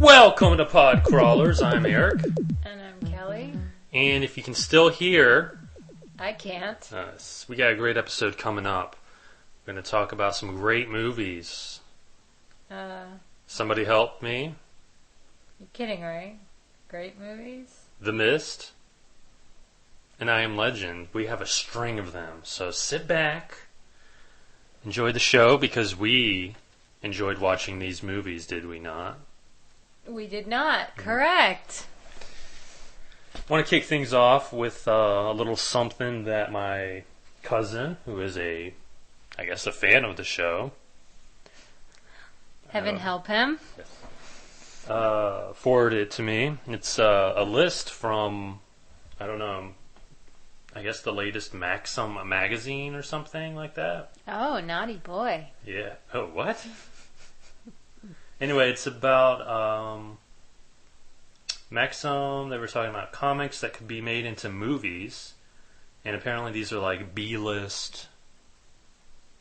Welcome to Pod Crawlers. I'm Eric. And I'm Kelly. And if you can still hear... I can't. We got a great episode coming up. We're going to talk about some great movies. Somebody help me. You're kidding, right? Great movies? The Mist. And I Am Legend. We have a string of them. So sit back. Enjoy the show because we enjoyed watching these movies, did we not? We did not. Correct. I want to kick things off with a little something that my cousin, who is a fan of the show. Heaven help him. Forwarded it to me. It's a list from, I don't know, I guess the latest Maxim magazine or something like that. Oh, naughty boy. Yeah. Oh, what? Anyway, it's about Maxim. They were talking about comics that could be made into movies, and apparently these are like B-list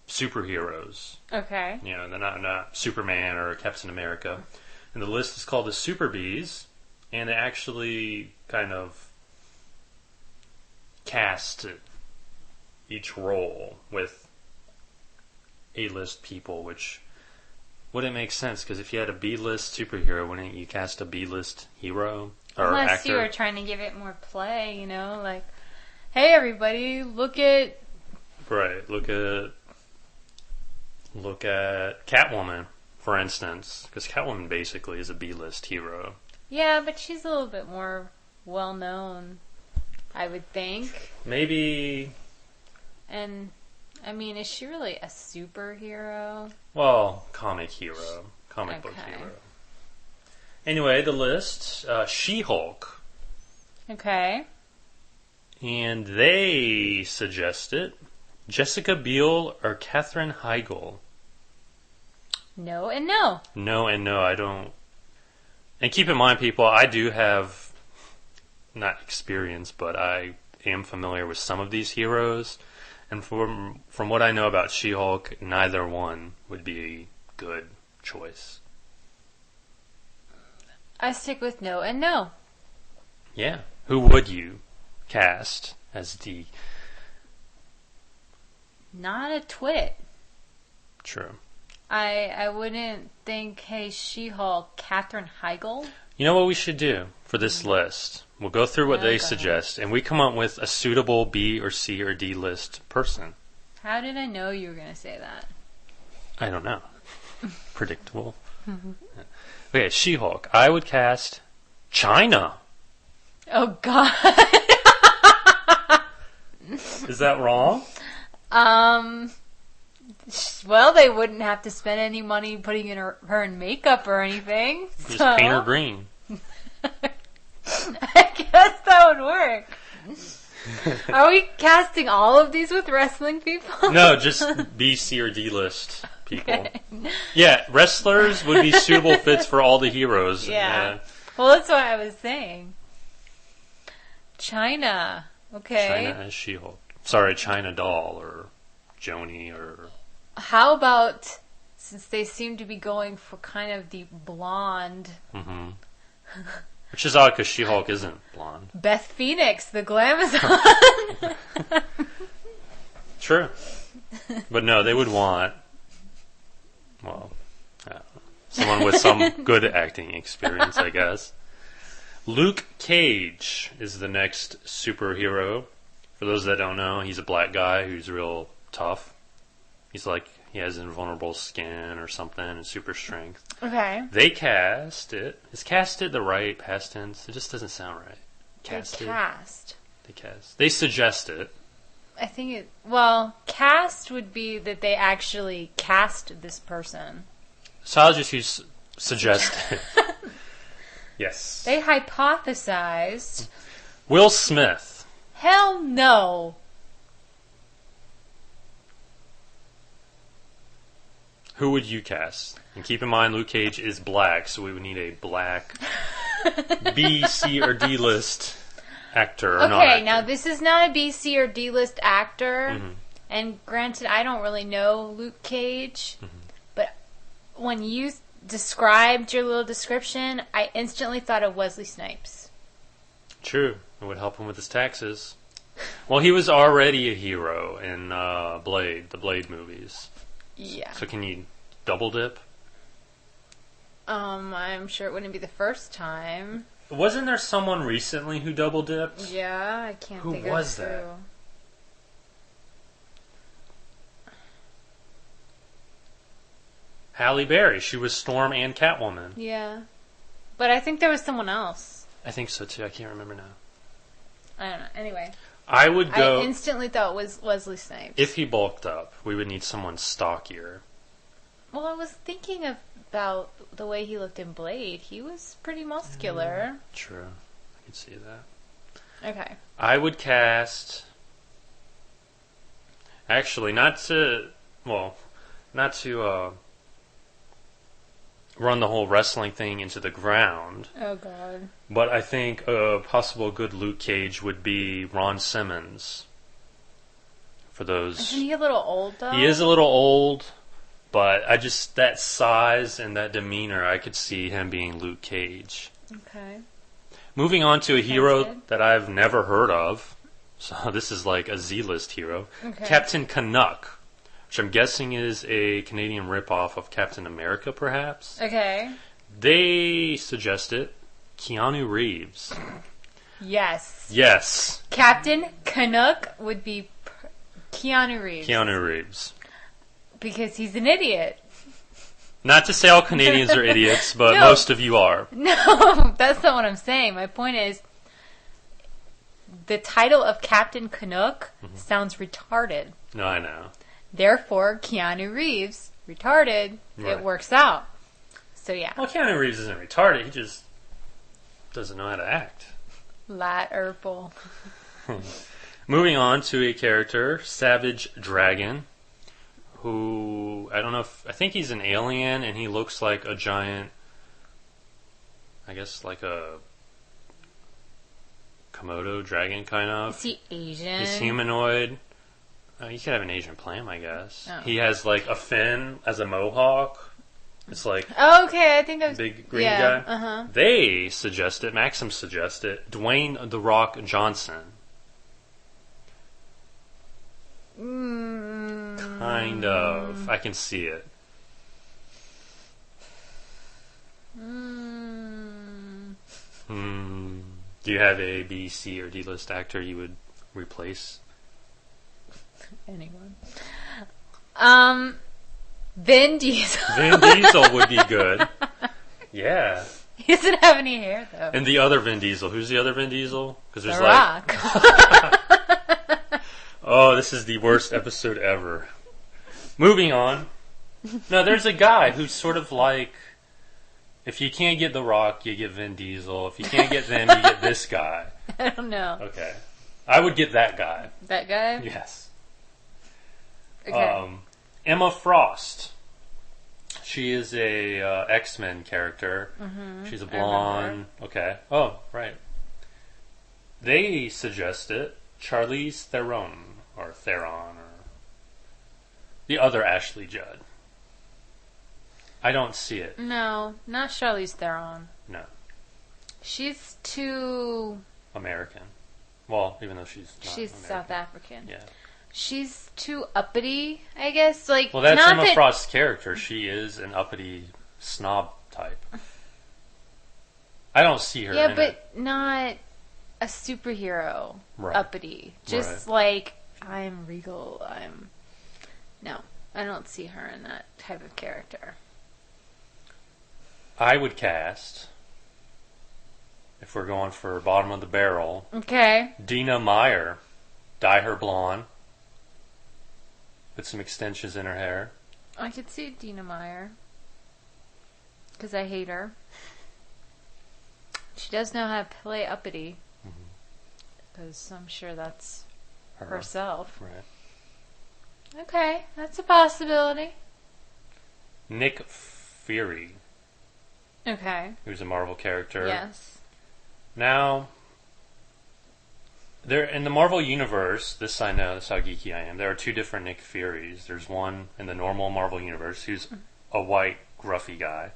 superheroes. Okay. You know, they're not Superman or Captain America. And the list is called the Super Bees, and they actually kind of cast each role with A-list people, which wouldn't make sense, because if you had a B-list superhero, wouldn't you cast a B-list hero or Unless actor? you were trying to give it more play, you know, like, hey everybody, look at... Right, look at Catwoman, for instance, because Catwoman basically is a B-list hero. Yeah, but she's a little bit more well-known, I would think. Maybe... And... I mean, is she really a superhero? Well, comic book hero. Anyway, the list, She-Hulk. Okay. And they suggested Jessica Biel or Katherine Heigl. No and no. No and no, I don't. And keep in mind, people, I do have, not experience, but I am familiar with some of these heroes. And from what I know about She-Hulk, neither one would be a good choice. I stick with no and no. Yeah. Who would you cast as the... Not a twit. True. I wouldn't think, hey, She-Hulk, Katherine Heigl. You know what we should do for this list? We'll go through what they suggest, and we come up with a suitable B or C or D list person. How did I know you were going to say that? I don't know. Predictable. Okay, She-Hulk. I would cast China. Oh, God. Is that wrong? Well, they wouldn't have to spend any money putting in her in makeup or anything. Just paint her green. I guess that would work. Are we casting all of these with wrestling people? No, just B, C, or D list people. Okay. Yeah, wrestlers would be suitable fits for all the heroes. Yeah. Well, that's what I was saying. China. Okay. China as She-Hulk. Sorry, China Doll or Joni or... How about, since they seem to be going for kind of the blonde... Mm-hmm. Which is odd because She-Hulk isn't blonde. Beth Phoenix, the Glamazon. True. But no, they would want, well, someone with some good acting experience, I guess. Luke Cage is the next superhero. For those that don't know, he's a black guy who's real tough. He's like, he has invulnerable skin or something and super strength. Okay. They cast it. Is casted the right past tense? It just doesn't sound right. Casted. They cast. They suggest it. I think it... Well, cast would be that they actually cast this person. So I'll just use suggested. Yes. They hypothesized. Will Smith. Hell no. Who would you cast? And keep in mind, Luke Cage is black, so we would need a black B, C, or D list actor. Or Okay, now this is not a B, C, or D list actor. Mm-hmm. And granted, I don't really know Luke Cage. Mm-hmm. But when you described your little description, I instantly thought of Wesley Snipes. True. It would help him with his taxes. Well, he was already a hero in Blade, the Blade movies. Yeah. So can you double dip? I'm sure it wouldn't be the first time. Wasn't there someone recently who double dipped? Yeah, I can't Who think was of that? who. Halle Berry. She was Storm and Catwoman. Yeah. But I think there was someone else. I think so too. I can't remember now. I don't know. Anyway. I would go... I instantly thought it was Wesley Snipes. If he bulked up, we would need someone stockier. Well, I was thinking about the way he looked in Blade. He was pretty muscular. True. I could see that. Okay. I would cast... Actually, not to run the whole wrestling thing into the ground, Oh, God. but I think a possible good Luke Cage would be Ron Simmons. For those... Isn't he a little old, though? He is a little old, but that size and that demeanor, I could see him being Luke Cage. Okay. Moving on to a hero good. that I've never heard of, so this is like a Z-list hero, Okay. Captain Canuck, which I'm guessing is a Canadian ripoff of Captain America, perhaps. Okay. They suggested Keanu Reeves. Yes. Yes, Captain Canuck would be Keanu Reeves. Keanu Reeves. Because he's an idiot. Not to say all Canadians are idiots, but No. most of you are. No, that's not what I'm saying. My point is, the title of Captain Canuck sounds retarded. No, I know. Therefore, Keanu Reeves, retarded, Right. it works out. So yeah, Well, Keanu Reeves isn't retarded. He just doesn't know how to act. Lat Urple. Moving on to a character, Savage Dragon, who, I think he's an alien, and he looks like a giant, I guess like a Komodo dragon, kind of. Is he Asian? He's humanoid. You could have an Asian plant, I guess. Oh. He has like a fin as a mohawk. It's like Oh, okay, I think I've... big green yeah, guy. uh-huh. They suggested, Maxim suggested, Dwayne The Rock Johnson. Kind of. I can see it. Do you have a B, C, or D list actor you would replace? Anyone. Vin Diesel. Vin Diesel would be good. Yeah. He doesn't have any hair, though. And the other Vin Diesel. Who's the other Vin Diesel? Because The there's Rock. oh, this is the worst episode ever. Moving on. No, there's a guy who's sort of like, if you can't get The Rock, you get Vin Diesel. If you can't get them, you get this guy. I don't know. Okay. I would get that guy. That guy? Yes. Okay. Emma Frost. She is a X-Men character. She's a blonde. Okay. Oh, right. They suggested Charlize Theron, or the other Ashley Judd. I don't see it. No, not Charlize Theron. No. She's too... American. Well, even though she's not She's American. South African. Yeah. She's too uppity, I guess. Like, Well, that's not Emma that... Frost's character. She is an uppity snob type. I don't see her Yeah, in but it. not a superhero Right. uppity. Just like, I'm regal, No, I don't see her in that type of character. I would cast, if we're going for bottom of the barrel, Okay. Dina Meyer. Dye her blonde. Put some extensions in her hair. I could see Dina Meyer. Because I hate her. She does know how to play uppity. Because I'm sure that's herself. Right. Okay, that's a possibility. Nick Fury, Okay. who's a Marvel character. Yes. Now, there in the Marvel universe, this I know, this is how geeky I am. There are two different Nick Furies. There's one in the normal Marvel universe who's a white, gruffy guy,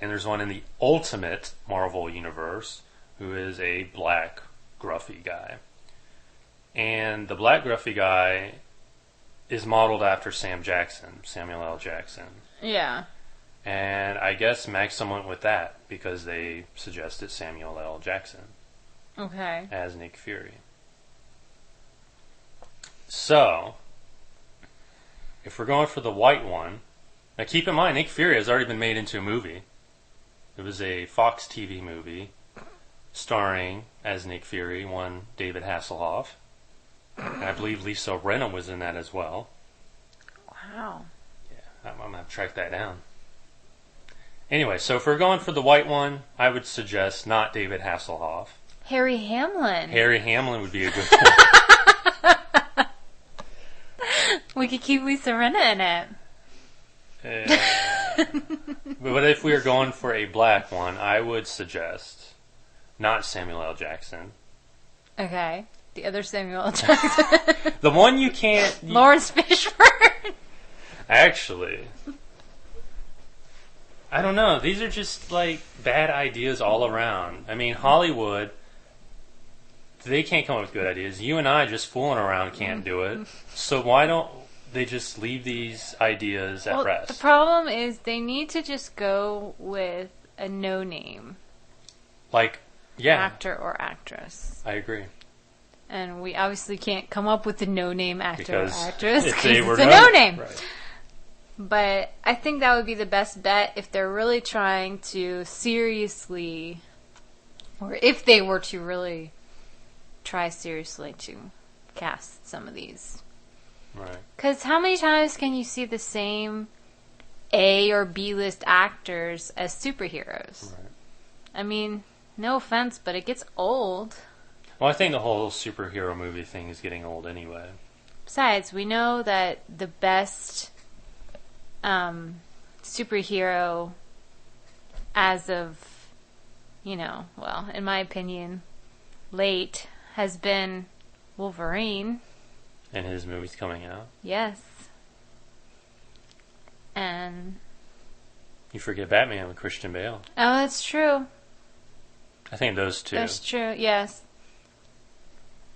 and there's one in the Ultimate Marvel universe who is a black, gruffy guy. And the black, gruffy guy is modeled after Samuel L. Jackson. Yeah. And I guess Maxim went with that because they suggested Samuel L. Jackson Okay. as Nick Fury. So, if we're going for the white one, now keep in mind, Nick Fury has already been made into a movie. It was a Fox TV movie starring as Nick Fury, one David Hasselhoff. And I believe Lisa Rinna was in that as well. Wow. Yeah, I'm going to have to track that down. Anyway, so if we're going for the white one, I would suggest not David Hasselhoff. Harry Hamlin. Harry Hamlin would be a good one. We could keep Lisa Rinna in it. But if we were going for a black one, I would suggest not Samuel L. Jackson. Okay. The other Samuel L. Jackson. The one you can't... Lawrence Fishburne. Actually... I don't know. These are just, like, bad ideas all around. I mean, Hollywood, they can't come up with good ideas. You and I just fooling around can't do it. So why don't they just leave these ideas at rest? The problem is they need to just go with a no-name Like, yeah. actor or actress. I agree. And we obviously can't come up with a no-name actor Because or actress if because they were it's a no-name. Right. But I think that would be the best bet if they're really trying to seriously, or if they were to really try seriously to cast some of these. Right. Because how many times can you see the same A or B list actors as superheroes? Right. I mean, no offense, but it gets old. Well, I think the whole superhero movie thing is getting old anyway. Besides, we know that the best superhero as of, well, in my opinion, late has been Wolverine. And his movie's coming out. Yes. And... You forget Batman with Christian Bale. Oh, that's true. I think those two. That's true, yes.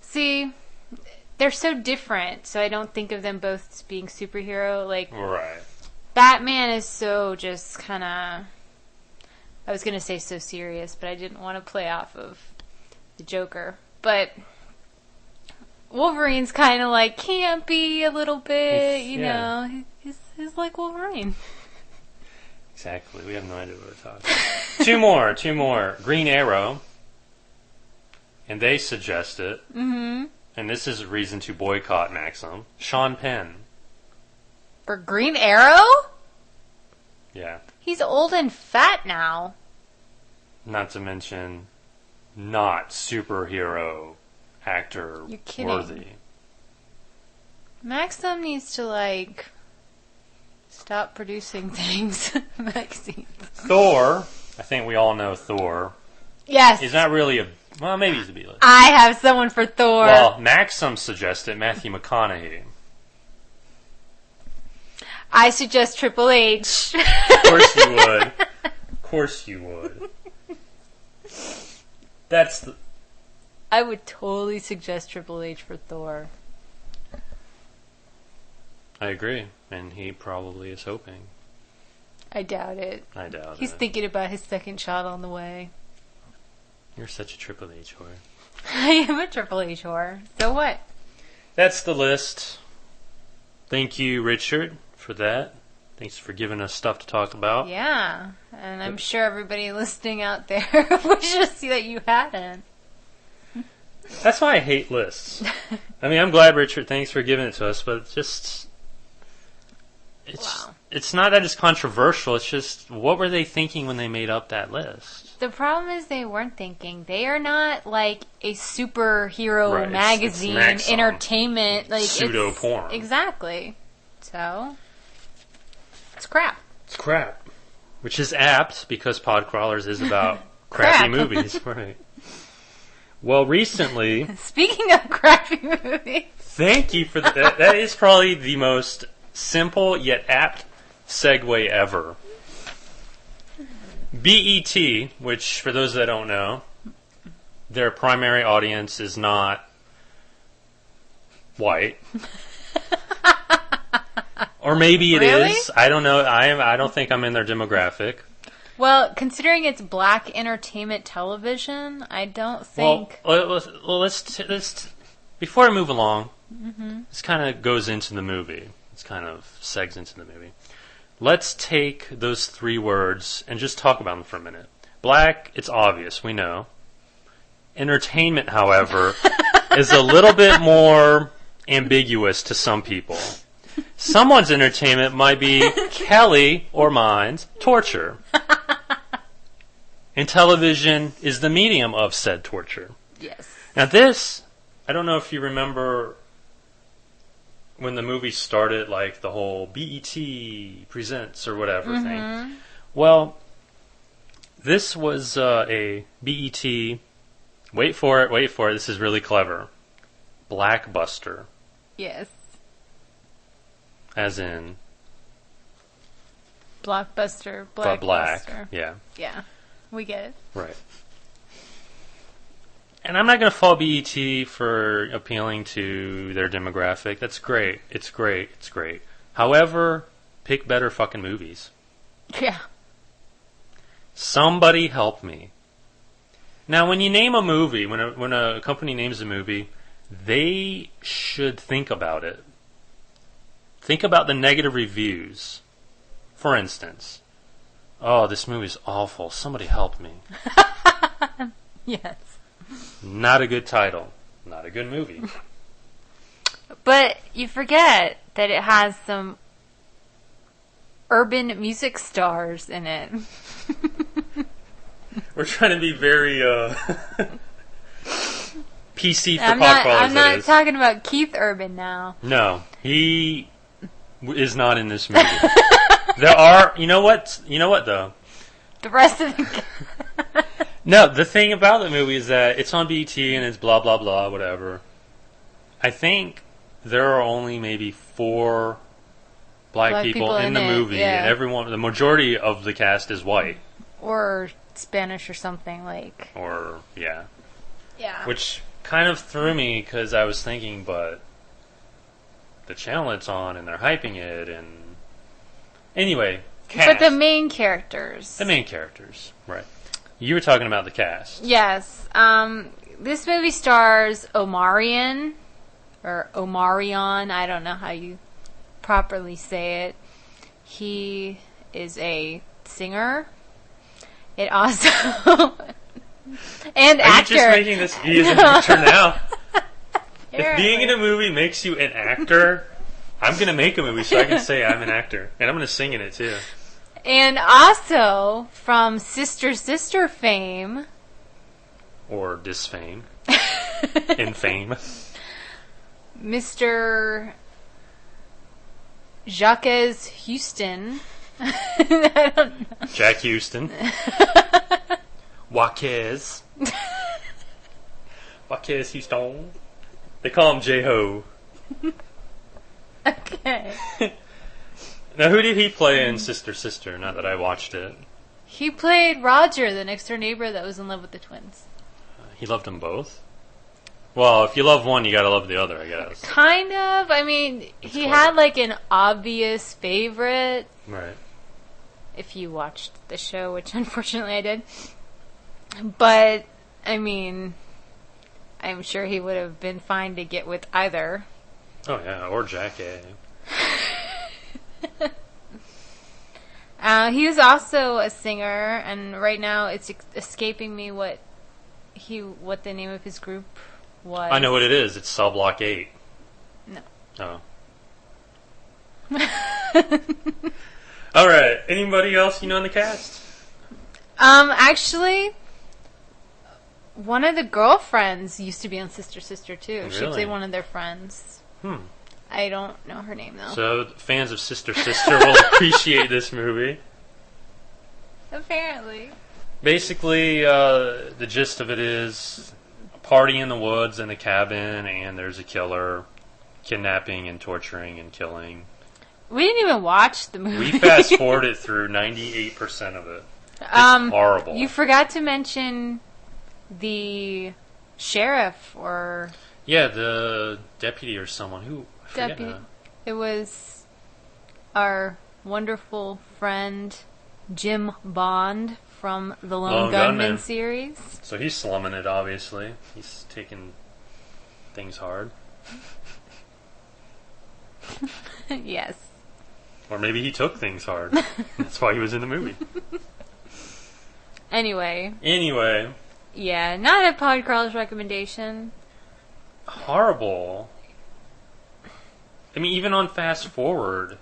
See, they're so different, so I don't think of them both as being superhero. Like, Right. Batman is so just kind of... I was going to say so serious, but I didn't want to play off of the Joker. But Wolverine's kind of like campy a little bit, He's like Wolverine. Exactly. We have no idea what we're talking. Two more. Green Arrow. And they suggest it. Mm-hmm. And this is a reason to boycott Maxim. Sean Penn. For Green Arrow? Yeah. He's old and fat now. Not to mention, not superhero actor You're kidding. worthy. Maxim needs to, stop producing things. Maxine. Thor. I think we all know Thor. Yes. He's not really well, maybe he's a B-list. I have someone for Thor. Well, Maxim suggested Matthew McConaughey. I suggest Triple H. Of course you would. Of course you would. That's the... I would totally suggest Triple H for Thor. I agree. And he probably is hoping. I doubt it. I doubt He's it. thinking about his second shot on the way. You're such a Triple H whore. I am a Triple H whore. So what? That's the list. Thank you, Richard, for that. Thanks for giving us stuff to talk about. Yeah. And I'm sure everybody listening out there wishes that you hadn't. That's why I hate lists. I mean, I'm glad, Richard, thanks for giving it to us, but it's not that it's controversial. It's just, what were they thinking when they made up that list? The problem is they weren't thinking. They are not like a superhero Right, magazine, it's Maxim. entertainment, like Pseudo porn. Exactly. So it's crap. It's crap. Which is apt, because Podcrawlers is about crappy Crap. movies. Right. Well, recently... Speaking of crappy movies. Thank you for that. That is probably the most simple yet apt segue ever. BET, which, for those that don't know, their primary audience is not white. Or maybe it Really? is. I don't know. I don't think I'm in their demographic. Well, considering it's black entertainment television, I don't think. Well, let's before I move along, this kind of goes into the movie. This kind of segs into the movie. Let's take those three words and just talk about them for a minute. Black, it's obvious, we know. Entertainment, however, is a little bit more ambiguous to some people. Someone's entertainment might be Kelly or mine's torture. And television is the medium of said torture. Yes. Now this, I don't know if you remember when the movie started, like the whole BET presents or whatever thing. Well, this was a BET, wait for it, this is really clever, Blackbuster. Yes. As in... Blockbuster. But black. Blackbuster. Yeah. Yeah. We get it. Right. And I'm not going to fault BET for appealing to their demographic. That's great. It's great. It's great. However, pick better fucking movies. Yeah. Somebody help me. Now, when you name a movie, when a company names a movie, they should think about it. Think about the negative reviews. For instance, oh, this movie's awful. Somebody help me. Yes. Not a good title. Not a good movie. But you forget that it has some urban music stars in it. We're trying to be very PC for I'm Podcrawlers. not talking about Keith Urban now. No, he is not in this movie. There are, you know what though? The rest of the... No, the thing about the movie is that it's on BT and it's blah blah blah whatever. I think there are only maybe 4 black people in the movie, yeah. and the majority of the cast is white. Or Spanish or something like. Or yeah, Yeah. which kind of threw me because I was thinking, but the channel it's on and they're hyping it, and anyway, cast. But the main characters. The main characters, right? You were talking about the cast. Yes. This movie stars Omarion, or Omarion, I don't know how you properly say it. He is a singer. It also... and Are actor. you just making this he is an actor now? If Apparently. being in a movie makes you an actor, I'm going to make a movie so I can say I'm an actor. And I'm going to sing in it too. And also, from Sister Sister fame... Or disfame. Infame. Mr. Jacques Houston. I don't know. Jack Houston. Jaquez. Jaquez Houston. They call him J-Ho. Okay. Now, who did he play in Sister Sister, now that I watched it? He played Roger, the next door neighbor that was in love with the twins. He loved them both? Well, if you love one, you gotta love the other, I guess. Kind of. I mean, he clever. had like an obvious favorite. Right. If you watched the show, which unfortunately I did. But, I mean, I'm sure he would have been fine to get with either. Oh, yeah, or Jackie. He was also a singer, and right now it's escaping me what the name of his group was. I know what it is. It's Cell Block 8. No. Oh. All right. Anybody else you know in the cast? Actually, one of the girlfriends used to be on Sister Sister too. She Really? played one of their friends. I don't know her name though. So fans of Sister Sister will appreciate this movie. Apparently. Basically, the gist of it is a party in the woods in a cabin, and there's a killer kidnapping and torturing and killing. We didn't even watch the movie. We fast forwarded through 98% of it. It's horrible. You forgot to mention the sheriff or Yeah, the deputy or someone who I forget deputy. now. It was our wonderful friend Jim Bond from the Lone Gunman series. So he's slumming it. Obviously, he's taking things hard, Yes. or maybe he took things hard. That's why he was in the movie. Anyway, yeah, not a Podcrawler's recommendation. Horrible. I mean, even on fast forward.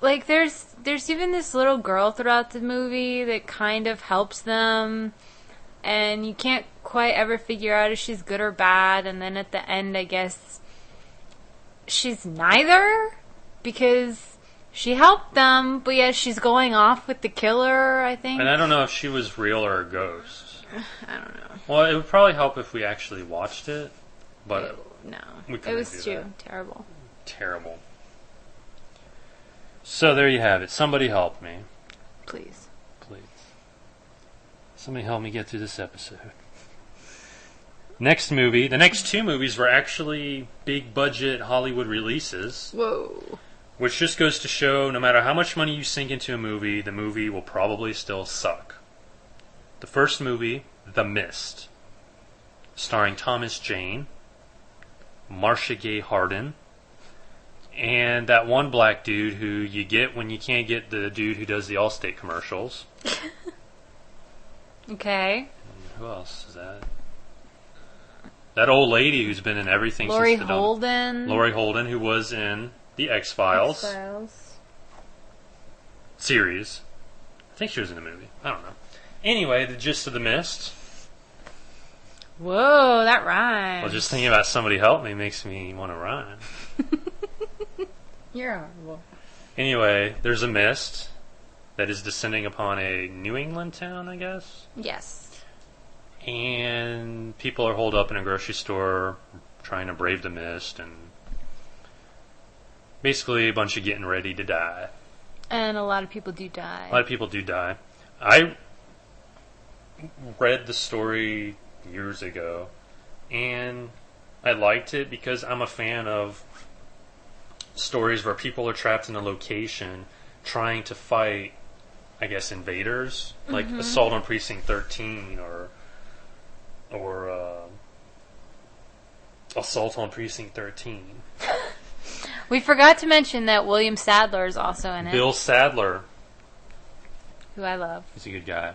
Like, there's even this little girl throughout the movie that kind of helps them, and you can't quite ever figure out if she's good or bad, and then at the end, I guess, she's neither, because she helped them, but yet she's going off with the killer, I think. And I don't know if she was real or a ghost. I don't know. Well, it would probably help if we actually watched it, but No. we It couldn't was do too that. terrible. Terrible. So there you have it. Somebody help me. Please. Please. Somebody help me get through this episode. Next movie. The next two movies were actually big budget Hollywood releases, Whoa. which just goes to show no matter how much money you sink into a movie, the movie will probably still suck. The first movie, The Mist, starring Thomas Jane, Marcia Gay Harden, and that one black dude who you get when you can't get the dude who does the Allstate commercials. Okay. Who else is that? That old lady who's been in everything Laurie since the Holden. Laurie Holden, who was in the X-Files X-Files. series. I think she was in the movie. I don't know. Anyway, the gist of The Mist. Whoa, that rhymes. Well, just thinking about somebody help me makes me want to rhyme. You're horrible. Anyway, there's a mist that is descending upon a New England town, I guess. Yes. And people are holed up in a grocery store trying to brave the mist, and basically a bunch of getting ready to die. And a lot of people do die. A lot of people do die. I read the story years ago, and I liked it because I'm a fan of stories where people are trapped in a location trying to fight, I guess, invaders, like Assault on Precinct 13 or Assault on Precinct 13. We forgot to mention that William Sadler is also in it. Bill Sadler, Who I love. he's a good guy,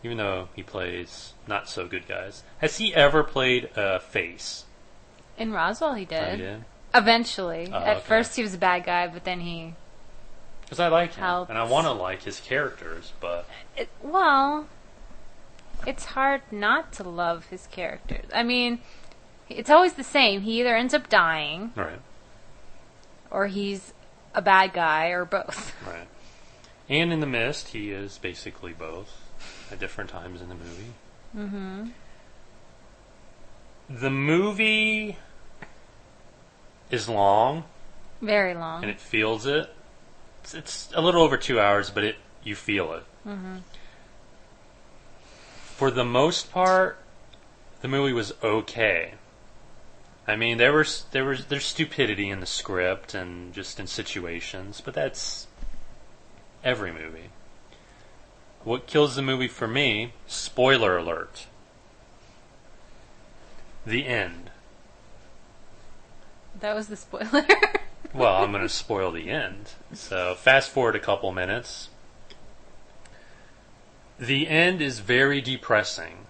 even though he plays not so good guys. Has he ever played a face? In Roswell, he did. Oh, he did? Eventually. Oh, At okay. first, he was a bad guy, but then he... Because I like him, Helps. and I want to like his characters, but Well, it's hard not to love his characters. I mean, it's always the same. He either ends up dying, right, or he's a bad guy, or both. right. And in The Mist, he is basically both at different times in the movie. Mm-hmm. The movie is long, Very long. and it feels it. It's a little over 2 hours, but you feel it. Mm-hmm. For the most part, the movie was okay. I mean, there's stupidity in the script and just in situations, but that's every movie. What kills the movie for me, spoiler alert, the end. That was the spoiler. Well, I'm going to spoil the end. So, fast forward a couple minutes. The end is very depressing.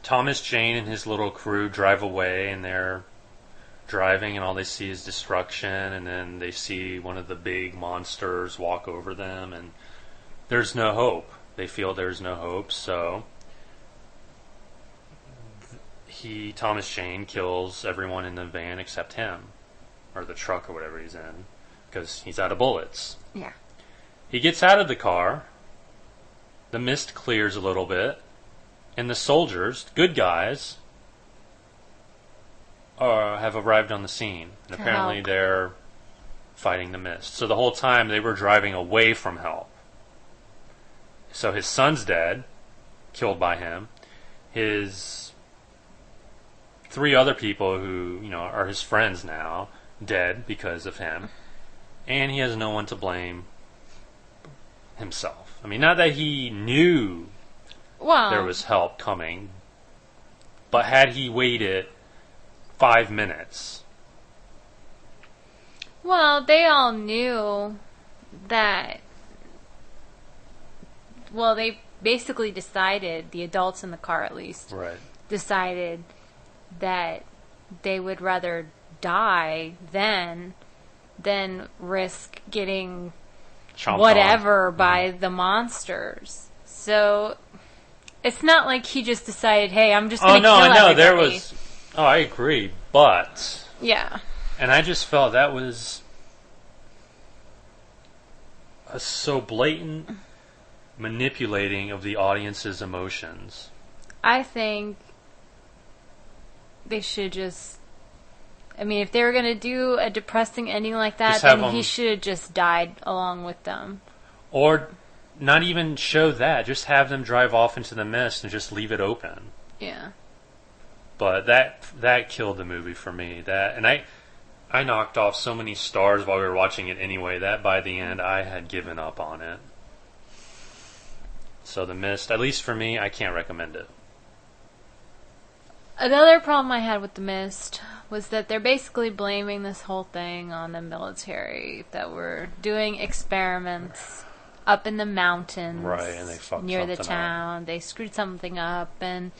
Thomas Jane and his little crew drive away, and they're driving and all they see is destruction, and then they see one of the big monsters walk over them, and there's no hope. They feel there's no hope, so Thomas Jane kills everyone in the van except him, or the truck or whatever he's in, because he's out of bullets. Yeah. He gets out of the car, the mist clears a little bit, and the soldiers, good guys, have arrived on the scene. And apparently help. they're fighting the mist. So the whole time they were driving away from help. So his son's dead, killed by him. His 3 other people who, are his friends now, dead because of him. And he has no one to blame himself. I mean, not that he knew there was help coming, but had he waited 5 minutes. Well, they all knew that. Well, they basically decided, the adults in the car at least, Right. decided that they would rather die than risk getting Chomped whatever on. by the monsters. So it's not like he just decided, hey, I'm just going to kill everybody. There was. Oh, I agree, but Yeah. and I just felt that was a so blatant manipulating of the audience's emotions. I think they should just. I mean, if they were going to do a depressing ending like that, Just have then he them- should have just died along with them. Or not even show that, just have them drive off into the mist and just leave it open. Yeah. But that killed the movie for me. I knocked off so many stars while we were watching it anyway, that by the end I had given up on it. So The Mist, at least for me, I can't recommend it. Another problem I had with The Mist was that they're basically blaming this whole thing on the military, that we're doing experiments up in the mountains, Right, and they fucked near the something up. town. They screwed something up, and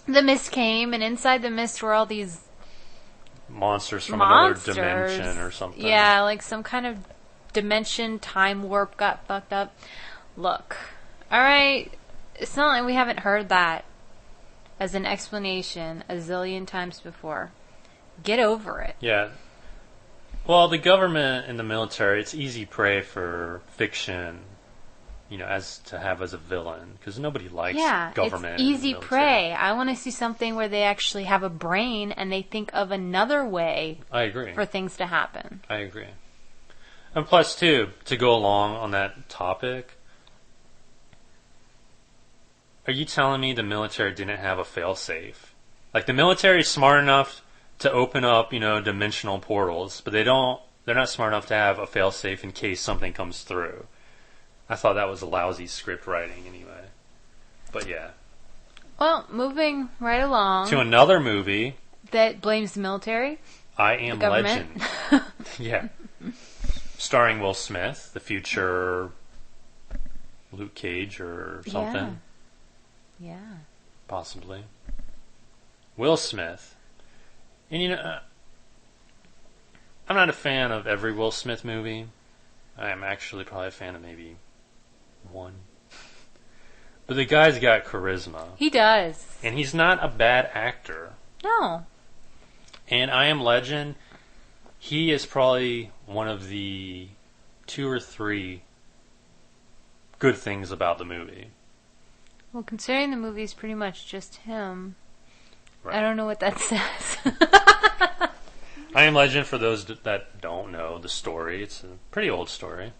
the mist came, and inside the mist were all these Monsters from monsters. another dimension or something. Yeah, like some kind of dimension, time warp got fucked up. Look, alright, it's not like we haven't heard that as an explanation a zillion times before. Get over it. Yeah. Well, the government and the military, it's easy prey for fiction, as to have as a villain, because nobody likes government. It's easy and military. prey. I want to see something where they actually have a brain and they think of another way I agree. for things to happen. I agree. And plus, too, to go along on that topic, are you telling me the military didn't have a fail-safe? Like, the military is smart enough to open up, dimensional portals, but they're not smart enough to have a fail-safe in case something comes through. I thought that was a lousy script writing anyway. But yeah. Well, moving right along, To another movie, that blames the military. I Am The government. Legend. Yeah. Starring Will Smith, the future Luke Cage or something. Yeah. Possibly. Will Smith. And I'm not a fan of every Will Smith movie. I am actually probably a fan of maybe one. But the guy's got charisma. He does. And he's not a bad actor. No. And I Am Legend, he is probably one of the 2 or 3 good things about the movie. Well, considering the movie's pretty much just him, Right. I don't know what that says. I Am Legend, for those that don't know the story, it's a pretty old story.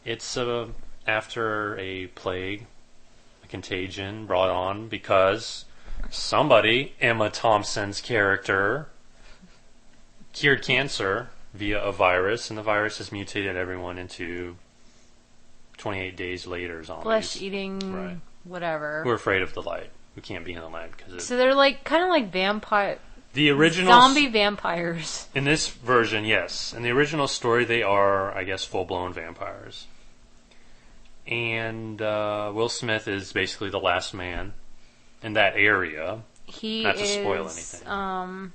It's after a plague, a contagion brought on because somebody, Emma Thompson's character, cured cancer via a virus, and the virus has mutated everyone into 28 days later zombies. Flesh-eating, Right. whatever. Who are afraid of the light, who can't be in the light because So they're kind of like vampire, the original zombie vampires. In this version, yes. In the original story, they are, I guess, full-blown vampires. And Will Smith is basically the last man in that area. He Not to is, spoil anything.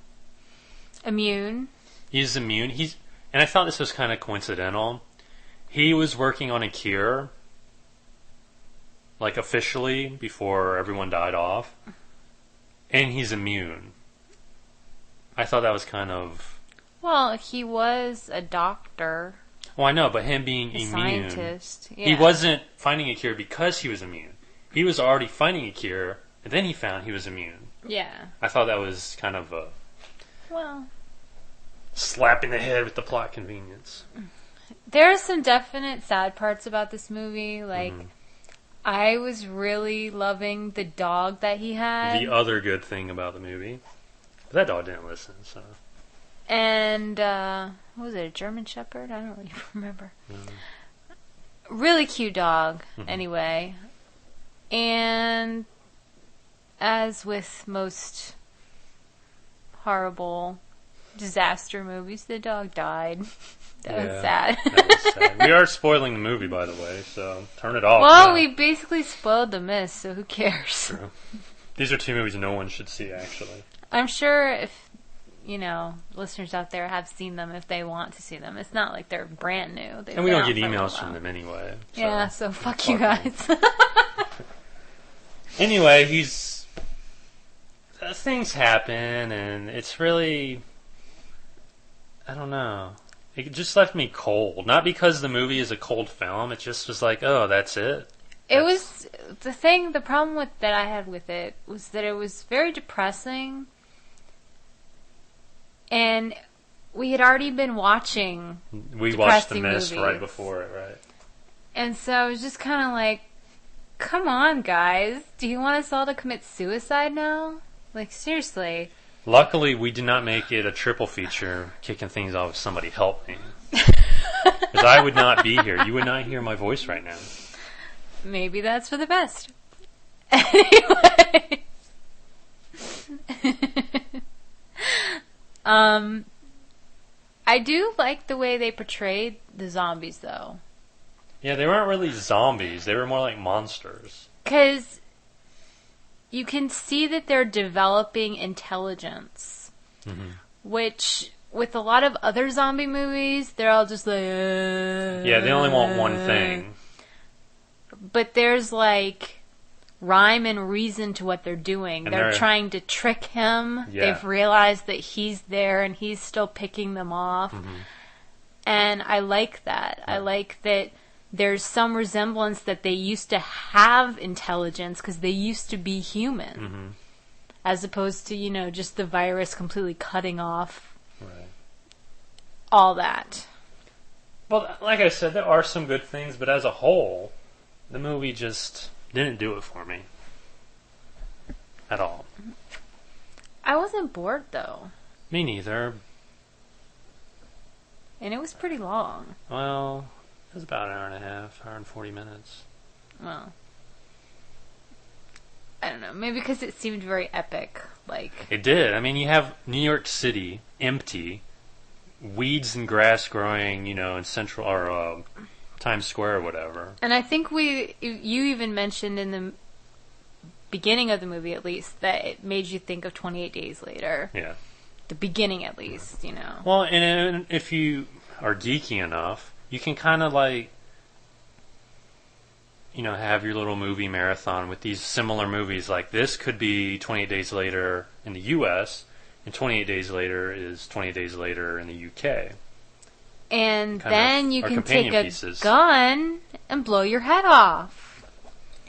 Immune. He's immune. And I thought this was kind of coincidental. He was working on a cure, like officially, before everyone died off. And he's immune. I thought that was kind of... Well, he was a doctor. Well, I know, but him being A immune... scientist. Yeah. He wasn't finding a cure because he was immune. He was already finding a cure, and then he found he was immune. Yeah. I thought that was kind of a... Well... slap in the head with the plot convenience. There are some definite sad parts about this movie. Like, Mhm. I was really loving the dog that he had. The other good thing about the movie. But that dog didn't listen, so... And, what was it, a German Shepherd? I don't really remember. Mhm. Really cute dog, Mhm. anyway. And, as with most horrible disaster movies, the dog died. That was sad. That was sad. We are spoiling the movie, by the way, so turn it off. Well, now. we basically spoiled The Mist, so who cares? True. These are two movies no one should see, actually. I'm sure if, listeners out there have seen them if they want to see them. It's not like they're brand new. And we don't get emails from them anyway. So. Yeah, so fuck you guys. Anyway, things happen, and it's really... I don't know. It just left me cold. Not because the movie is a cold film. It just was like, oh, that's it. The problem that I had with it was that it was very depressing. And we had already been watching We watched The depressing Mist movies. right before it, right? And so I was just kind of like, come on, guys. Do you want us all to commit suicide now? Like, seriously. Luckily, we did not make it a triple feature, kicking things off with Somebody Help Me. Because I would not be here. You would not hear my voice right now. Maybe that's for the best. Anyway. I do like the way they portrayed the zombies, though. Yeah, they weren't really zombies. They were more like monsters. Because you can see that they're developing intelligence. Mm-hmm. Which, with a lot of other zombie movies, they're all just like... Yeah, they only want one thing. But there's like rhyme and reason to what they're doing. And They're they're- trying to trick him. Yeah. They've realized that he's there and he's still picking them off. Mm-hmm. And I like that. I like that there's some resemblance that they used to have intelligence because they used to be human. Mm-hmm. As opposed to, just the virus completely cutting off Right. all that. Well, like I said, there are some good things, but as a whole, the movie just didn't do it for me. At all. I wasn't bored, though. Me neither. And it was pretty long. Well, it was about an hour and a half, hour and 40 minutes. Well, I don't know. Maybe because it seemed very epic. Like, It did. I mean, you have New York City empty, weeds and grass growing, in Central or Times Square or whatever. and I think you even mentioned in the beginning of the movie, at least, that it made you think of 28 Days Later. Yeah. The beginning, at least, Well, and if you are geeky enough, you can kind of like, have your little movie marathon with these similar movies. Like this could be 28 Days Later in the U.S., and 28 Days Later is 28 Days Later in the U.K. And Kind then of you are can companion take a pieces. gun and blow your head off.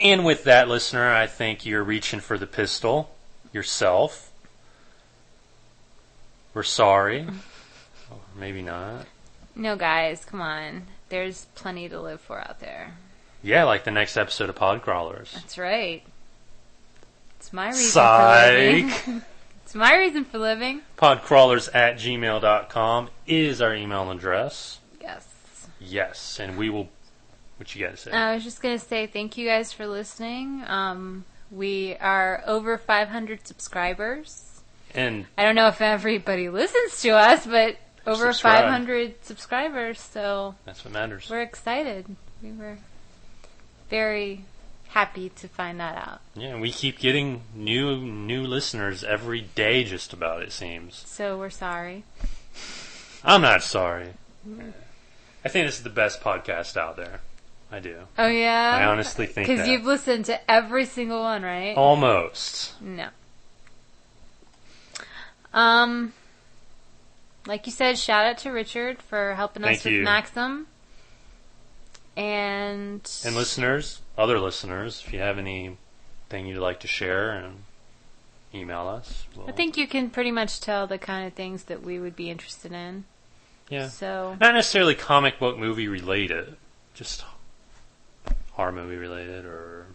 And with that, listener, I think you're reaching for the pistol yourself. We're sorry. Or maybe not. No, guys, come on. There's plenty to live for out there. Yeah, like the next episode of Podcrawlers. That's right. It's my reason for living. Psych! It's my reason for living. Podcrawlers@gmail.com is our email address. Yes. Yes, and we will... What you got to say? I was just going to say thank you guys for listening. We are over 500 subscribers. And I don't know if everybody listens to us, but over Subscribe. 500 subscribers, so that's what matters. we're excited. We were very, happy to find that out. Yeah, we keep getting new listeners every day, just about, it seems. So we're sorry. I'm not sorry. I think this is the best podcast out there. I do. Oh, yeah? I honestly think that. Because you've listened to every single one, right? Almost. No. Like you said, shout out to Richard for helping us with Maxim. And listeners, other listeners, if you have anything you'd like to share, and email us. I think you can pretty much tell the kind of things that we would be interested in. Yeah. So not necessarily comic book movie related, just horror movie related or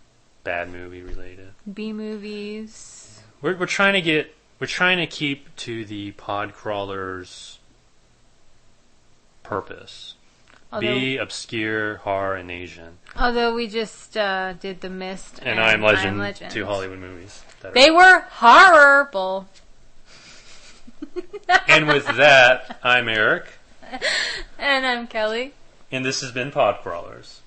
bad movie related. B movies. We're trying to keep to the pod crawlers' purpose. Be obscure, horror, and Asian. Although we just did The Mist and I Am Legend, 2 Hollywood movies. They were horrible. And with that, I'm Eric. And I'm Kelly. And this has been Pod Crawlers.